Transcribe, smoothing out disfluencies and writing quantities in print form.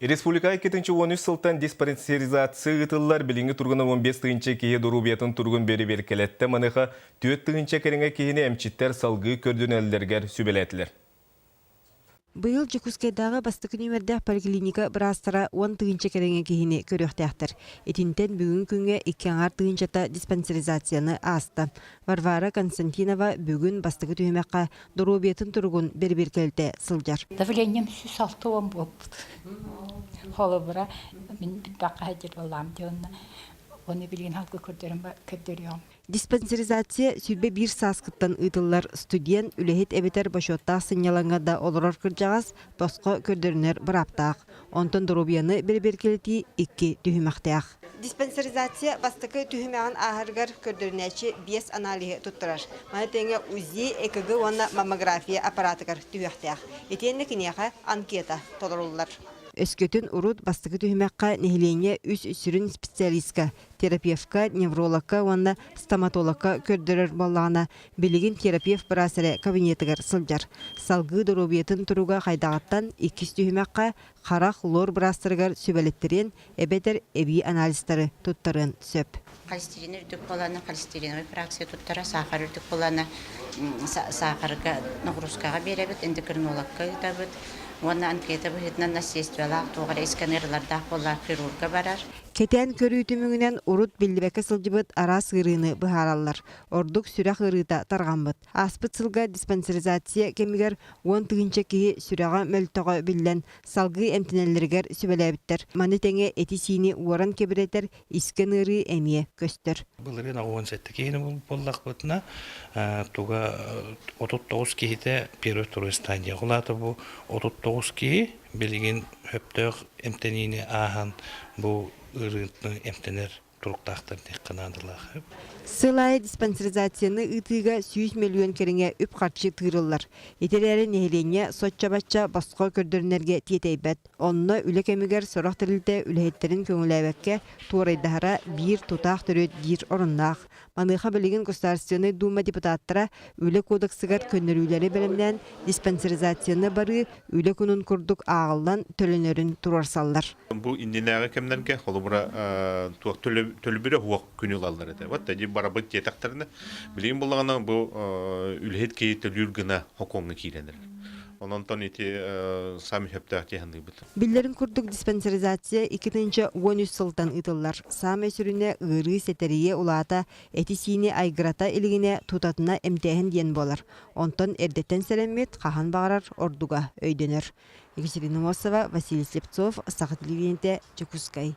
Республика 2013 сылтан диспансеризация ытыллар билинги тургуна 15 тыгынча кие дурубиятын тургун бери беркелетте маныха 4 тыгынча кереңе киһини эмчиттер салгы көрдүнеллергер сүбелетилер. Быйыл Жекускайдағы бастық нөмердәк поликлиника бірастыра 10 тыгынча кереңе киһини көрөқтәқтір. Этинтен бүгін күнге 2 тыгынчата диспансеризацияны асты. Варвара Константинова бүгін бастығы түймеққа дұрубиетін тұрғын берберкелді сылжар. Давлением 106 болып. Холы бұра, мен баққа әдер болам деуінна. Оны білген халқы көрдерем. Диспансеризация сүрбе bir саскыттан ытыллар студент үлехет эбетер башоттақ сынялаңада олорор кыржағас босқо көрдерінер бұраптақ. Онтон дұрубияны берберкелети 2 түйімақтақ. Диспансеризация бастықы түйімеған ағырғар көрдерінәчі 5 аналигі тұттырар. Маны теңе УЗИ, ЭКГ, онна маммография аппаратығар түйіқтақ. Етенді кінеға анкета толырулар. Өскөтін урут бастығы түйімеққа нехилене үс үсірін специалистка, терапевтка, неврологка, онна стоматологка көрдірір болағына білігін терапевт бірасыры кабинетігір сылжар. Салғы дұрубиетін тұруға қайдағаттан 2 түйімеққа қарақ лор бірастырығар сөбелеттерен әбетер әбей аналистары тұттарын сөп. Холестерин үрдік боланы, холестериновый фракция тұттара, сахар үрдік боланы, сахарға, нагрузкаға беребет, эндокринологқа ütәбет. Оны анкета бұхетінен насестуалақ, тоғыра сканерлардақ болар, хирурга барар. Кетен көрі үтіміңінен урут білдібәкі сылжыбыт ара сырыны бұхаралар. Ордық сүрәқ ырыта тарғанбыт. Аспыт сылға диспансеризация кемігер 10 тыгынча кейі сүрәға мөлтіға білден салғы әмтінелергер сүбәләбіттер. Маны тәңе әті сині уаран кебіретер искен ыры әмие көстір. Бұлырын 17 кейіні боллақ бұтына туға 39 кейді первый второй стадия. Құлаты бұл 39 кейі білген хөптөк эмтенини ахан бу ырытны эмтенер туруктактар декканадылар. Сылай диспансеризацияны ытыга 100 миллион кереңе үп қарчы тырыллар. Етерәрі нехелене сотча-батча басқа көрдірінерге тетейбәт. Онына үлі кәмігер сорақ тірілді үліхеттерін көңіләбәкке туарайдағара бір тұтақ түрет дир орыннақ. Маныға білеген Государственный Дума депутаттара үлі кодексігер көнірүүлері білімден диспансеризацияны бары үлі күнін күрдік ағылдан төленерін турарсалдар. Бұл индинәғі кәмдерге қолыбыра төлібірі хуақ күніл алдар еді. Вот, әді барабыт детақтарыны білеген болағына бұл үлхет кейті үлгіна хокоңы кейленер. Ононтон ити сами хөптәк теханды бит. Биллерин курдук диспансеризация 2013 сылтан ытыллар. Сам өсүрүнө ыры сетерие улаата эти сини айгырата илигине тутатына эмтехин диен болар. Онтон эрдеттен сереммет кахан багарар ордуга өйдөнөр. Екатерина Мосова, Василий Слепцов, Саха телевидение, Чекускай.